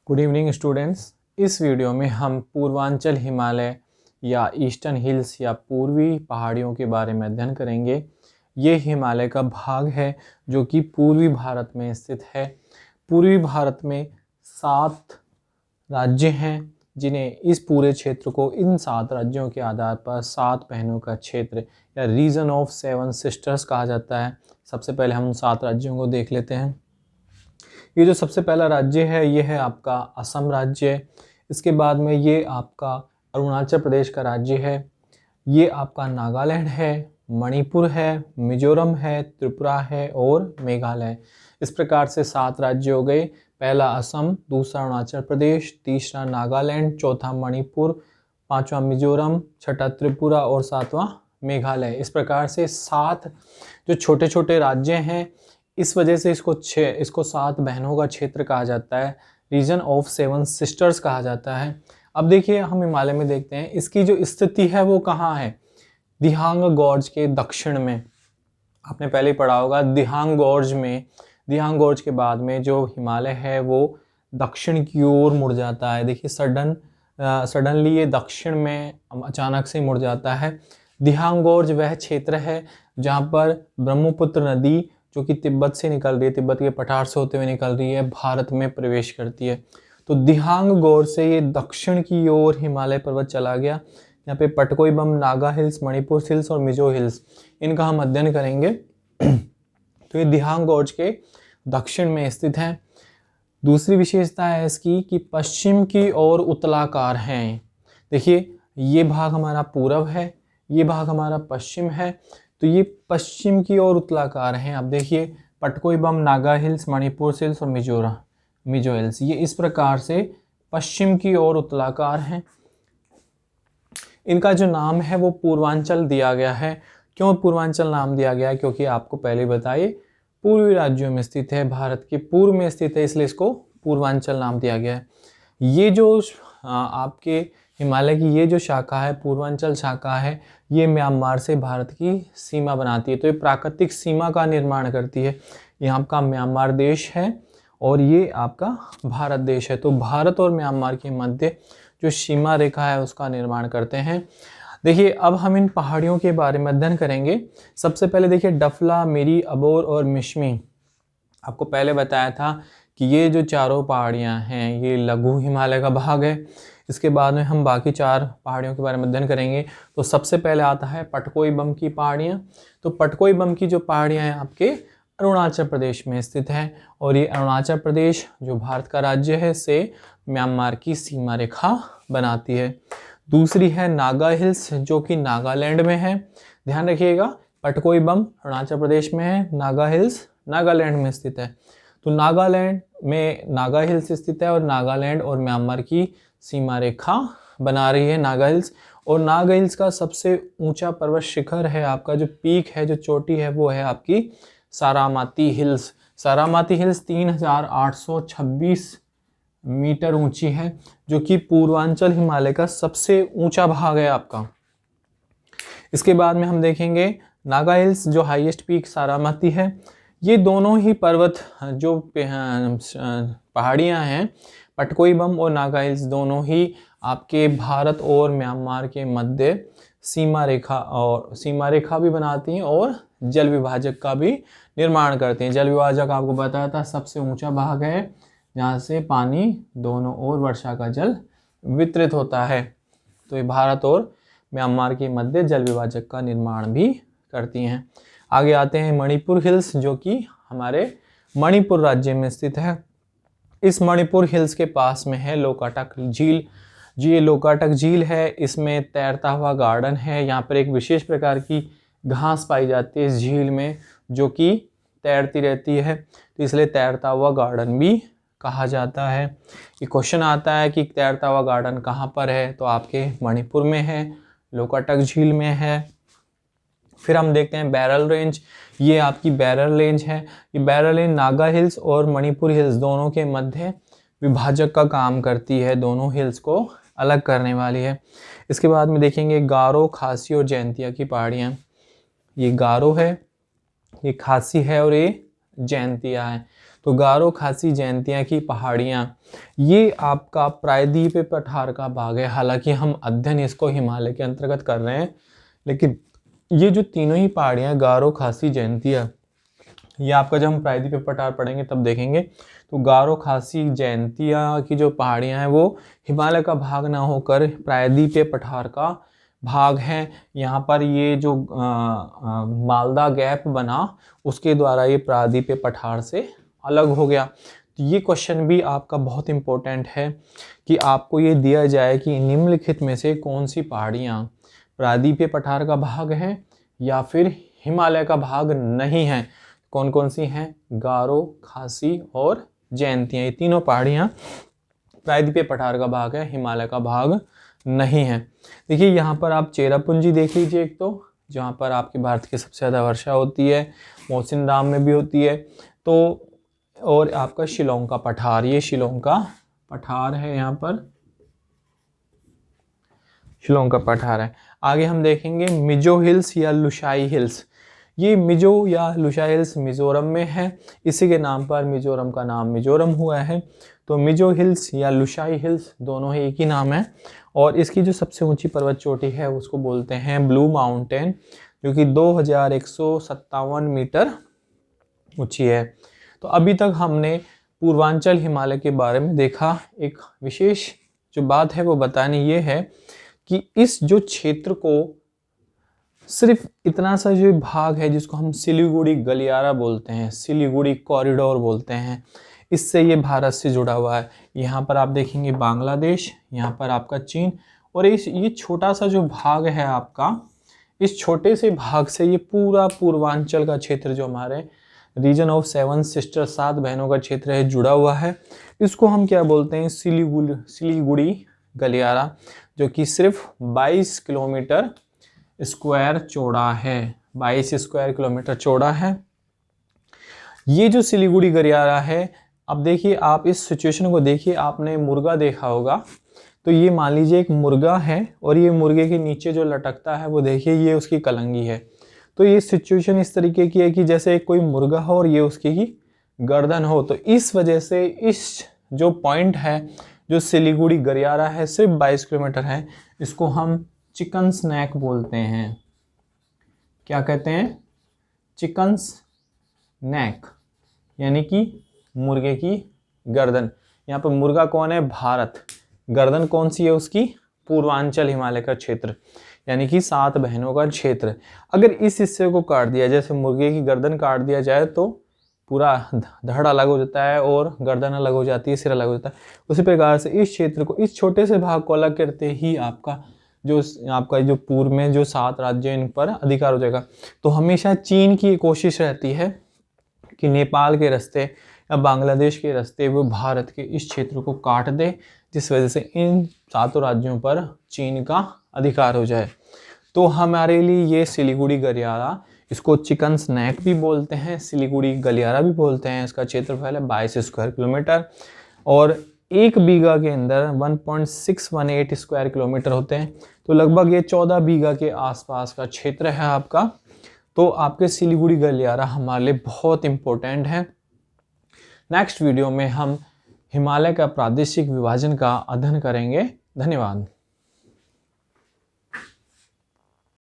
Good evening students. इस video में हम पूर्वांचल हिमालय या ईस्टर्न हिल्स या पूर्वी पहाड़ियों के बारे में अध्ययन करेंगे। ये हिमालय का भाग है जो कि पूर्वी भारत में स्थित है। पूर्वी भारत में 7 राज्य हैं जिन्हें इस पूरे क्षेत्र को इन 7 राज्यों के आधार पर 7 बहनों का क्षेत्र या रीजन ऑफ 7 सिस्टर्स कहा जाता है। सबसे पहले हम उन 7 राज्यों को देख लेते हैं। ये जो सबसे पहला राज्य है ये है आपका असम राज्य। इसके बाद में ये आपका अरुणाचल प्रदेश का राज्य है। ये आपका नागालैंड है, मणिपुर है, मिजोरम है, त्रिपुरा है और मेघालय। इस प्रकार से 7 राज्य हो गए। पहला असम, दूसरा अरुणाचल प्रदेश, तीसरा नागालैंड, चौथा मणिपुर, पांचवा मिजोरम, छठा त्रिपुरा और 7वां मेघालय। इस प्रकार से 7 जो छोटे छोटे राज्य हैं, इस वजह से इसको 7 बहनों का क्षेत्र कहा जाता है, रीजन ऑफ 7 सिस्टर्स कहा जाता है। अब देखिए हम हिमालय में देखते हैं इसकी जो स्थिति है वो कहाँ है। दिहांग गॉर्ज के दक्षिण में, आपने पहले ही पढ़ा होगा दिहांग गॉर्ज के बाद में जो हिमालय है वो दक्षिण की ओर मुड़ जाता है। देखिए सडनली ये दक्षिण में अचानक से मुड़ जाता है। दिहांग गॉर्ज वह क्षेत्र है जहाँ पर ब्रह्मपुत्र नदी जो कि तिब्बत से निकल रही है, तिब्बत के पठार से होते हुए निकल रही है, भारत में प्रवेश करती है। तो दिहांग गॉर्ज से ये दक्षिण की ओर हिमालय पर्वत चला गया। यहाँ पे पटकोई बम, नागा हिल्स, मणिपुर हिल्स और मिजो हिल्स, इनका हम अध्ययन करेंगे। तो ये दिहांग गॉर्ज के दक्षिण में स्थित है। दूसरी विशेषता है इसकी कि पश्चिम की ओर उत्तलाकार हैं। देखिए ये भाग हमारा पूरब है, ये भाग हमारा पश्चिम है, तो ये पश्चिम की ओर उत्तलाकार हैं। अब देखिए पटकोई बम, नागा हिल्स, मणिपुर हिल्स और मिजो हिल्स, ये इस प्रकार से पश्चिम की ओर उत्तलाकार हैं। इनका जो नाम है वो पूर्वांचल दिया गया है। क्यों पूर्वांचल नाम दिया गया है? क्योंकि आपको पहले बताइए पूर्वी राज्यों में स्थित है, भारत के पूर्व में स्थित है, इसलिए इसको पूर्वांचल नाम दिया गया है। ये जो आपके हिमालय की ये जो शाखा है, पूर्वांचल शाखा है, ये म्यांमार से भारत की सीमा बनाती है। तो ये प्राकृतिक सीमा का निर्माण करती है। यहाँ आपका म्यांमार देश है और ये आपका भारत देश है। तो भारत और म्यांमार के मध्य जो सीमा रेखा है उसका निर्माण करते हैं। देखिए अब हम इन पहाड़ियों के बारे में अध्ययन करेंगे। सबसे पहले देखिए डफला, मिरी, अबोर और मिश्मी। आपको पहले बताया था कि ये जो चारों पहाड़ियाँ हैं ये लघु हिमालय का भाग है। इसके बाद में हम बाकी 4 पहाड़ियों के बारे में अध्ययन करेंगे। तो सबसे पहले आता है पटकोई बम की पहाड़ियाँ। तो पटकोई बम की जो पहाड़ियाँ हैं आपके अरुणाचल प्रदेश में स्थित है और ये अरुणाचल प्रदेश जो भारत का राज्य है से म्यांमार की सीमा रेखा बनाती है। दूसरी है नागा हिल्स जो कि नागालैंड में है। ध्यान रखिएगा पटकोई बम अरुणाचल प्रदेश में है, नागा हिल्स नागालैंड में स्थित है। तो नागालैंड में नागा हिल्स स्थित है और नागालैंड और म्यांमार की सीमा रेखा बना रही है नागा हिल्स। और नागा हिल्स का सबसे ऊंचा पर्वत शिखर है, आपका जो पीक है, जो चोटी है, वो है आपकी सारामाती हिल्स। सारामाती हिल्स 3826 मीटर ऊंची है, जो कि पूर्वांचल हिमालय का सबसे ऊंचा भाग है आपका। इसके बाद में हम देखेंगे नागा हिल्स जो हाईएस्ट पीक सारामती है। ये दोनों ही पर्वत जो पहाड़ियां हैं, पटकोई बम और नागा हिल्स, दोनों ही आपके भारत और म्यांमार के मध्य सीमा रेखा भी बनाती हैं और जल विभाजक का भी निर्माण करते हैं। जल विभाजक आपको बताया था सबसे ऊंचा भाग है जहाँ से पानी दोनों ओर वर्षा का जल वितरित होता है। तो ये भारत और म्यांमार के मध्य जल विभाजक का निर्माण भी करती हैं। आगे आते हैं मणिपुर हिल्स जो कि हमारे मणिपुर राज्य में स्थित है। इस मणिपुर हिल्स के पास में है लोकाटक झील। ये लोकाटक झील है, इसमें तैरता हुआ गार्डन है। यहाँ पर एक विशेष प्रकार की घास पाई जाती है इस झील में जो कि तैरती रहती है, तो इसलिए तैरता हुआ गार्डन भी कहा जाता है। ये क्वेश्चन आता है कि तैरता हुआ गार्डन कहाँ पर है, तो आपके मणिपुर में है, लोकाटक झील में है। फिर हम देखते हैं बैरल रेंज। ये आपकी बैरल रेंज है। ये बैरल रेंज नागा हिल्स और मणिपुर हिल्स दोनों के मध्य विभाजक का काम करती है, दोनों हिल्स को अलग करने वाली है। इसके बाद में देखेंगे गारो, खासी और जयंतिया की पहाड़ियाँ। ये गारो है, ये खासी है और ये जयंतिया है। तो गारो खासी जयंतिया की पहाड़ियाँ ये आपका प्रायद्वीपीय पठार का भाग है। हालांकि हम अध्ययन इसको हिमालय के अंतर्गत कर रहे हैं, लेकिन ये जो तीनों ही पहाड़ियाँ गारो खासी जयंतिया, ये आपका जब हम प्रायद्वीपीय पठार पढ़ेंगे तब देखेंगे। तो गारो खासी जयंतिया की जो पहाड़ियाँ हैं वो हिमालय का भाग ना होकर प्रायद्वीपीय पठार का भाग है। यहाँ पर ये जो मालदा गैप बना उसके द्वारा ये प्रायद्वीपीय पठार से अलग हो गया। तो ये क्वेश्चन भी आपका बहुत इम्पोर्टेंट है कि आपको ये दिया जाए कि निम्नलिखित में से कौन सी पहाड़ियाँ प्रायद्वीपीय पठार का भाग है या फिर हिमालय का भाग नहीं है। कौन कौन सी हैं? गारो, खासी और जयंतिया, ये तीनों पहाड़ियाँ प्रायद्वीपीय पठार का भाग है, हिमालय का भाग नहीं है। देखिए यहाँ पर आप चेरापूंजी देख लीजिए एक, तो जहाँ पर आपके भारत की सबसे ज़्यादा वर्षा होती है, मौसिनराम में भी होती है। तो और आपका शिलोंग का पठार, ये शिलोंग का पठार है, यहाँ पर शिलोंग का पठार है। आगे हम देखेंगे मिजो हिल्स या लुशाई हिल्स। ये मिजो या लुशाई हिल्स मिजोरम में है, इसी के नाम पर मिजोरम का नाम मिजोरम हुआ है। तो मिजो हिल्स या लुशाई हिल्स दोनों ही एक ही नाम है। और इसकी जो सबसे ऊंची पर्वत चोटी है उसको बोलते हैं ब्लू माउंटेन, जो कि 2157 मीटर ऊंची है। तो अभी तक हमने पूर्वांचल हिमालय के बारे में देखा। एक विशेष जो बात है वो बतानी ये है कि इस जो क्षेत्र को सिर्फ इतना सा जो भाग है जिसको हम सिलीगुड़ी गलियारा बोलते हैं, सिलीगुड़ी कॉरिडोर बोलते हैं, इससे ये भारत से जुड़ा हुआ है। यहाँ पर आप देखेंगे बांग्लादेश, यहाँ पर आपका चीन, और ये छोटा सा जो भाग है आपका, इस छोटे से भाग से ये पूरा पूर्वांचल का क्षेत्र जो हमारे रीजन ऑफ 7 सिस्टर, 7 बहनों का क्षेत्र है, जुड़ा हुआ है। इसको हम क्या बोलते हैं? सिलीगुड़ी गलियारा, जो कि सिर्फ 22 किलोमीटर स्क्वायर चौड़ा है, 22 स्क्वायर किलोमीटर चौड़ा है। ये जो सिलीगुड़ी गलियारा है, अब देखिए आप इस सिचुएशन को देखिए, आपने मुर्गा देखा होगा, तो ये मान लीजिए एक मुर्गा है और ये मुर्गे के नीचे जो लटकता है वो देखिए ये उसकी कलंगी है। तो ये सिचुएशन इस तरीके की है कि जैसे कोई मुर्गा हो और ये उसकी ही गर्दन हो। तो इस वजह से इस जो पॉइंट है, जो सिलीगुड़ी गलियारा है, सिर्फ 22 किलोमीटर है, इसको हम चिकन्स नेक बोलते हैं। क्या कहते हैं? चिकन्स नेक, यानी कि मुर्गे की गर्दन। यहाँ पर मुर्गा कौन है? भारत। गर्दन कौन सी है उसकी? पूर्वांचल हिमालय का क्षेत्र, यानी कि 7 बहनों का क्षेत्र। अगर इस हिस्से को काट दिया, जैसे मुर्गे की गर्दन काट दिया जाए तो पूरा धड़ अलग हो जाता है और गर्दन अलग हो जाती है, सिर अलग हो जाता है। उसी प्रकार से इस क्षेत्र को, इस छोटे से भाग को अलग करते ही आपका जो पूर्व में जो 7 राज्य हैं इन पर अधिकार हो जाएगा। तो हमेशा चीन की कोशिश रहती है कि नेपाल के रास्ते या बांग्लादेश के रास्ते वो भारत के इस क्षेत्र को काट दे, जिस वजह से इन 7 राज्यों पर चीन का अधिकार हो जाए। तो हमारे लिए ये सिलीगुड़ी गलियारा, इसको चिकन्स नेक भी बोलते हैं, सिलीगुड़ी गलियारा भी बोलते हैं। इसका क्षेत्रफल है 22 स्क्वायर किलोमीटर और 1 बीघा के अंदर 1.618 स्क्वायर किलोमीटर होते हैं। तो लगभग ये 14 बीघा के आसपास का क्षेत्र है आपका। तो आपके सिलीगुड़ी गलियारा हमारे लिए बहुत इम्पोर्टेंट है। नेक्स्ट वीडियो में हम हिमालय का प्रादेशिक विभाजन का अध्ययन करेंगे। धन्यवाद।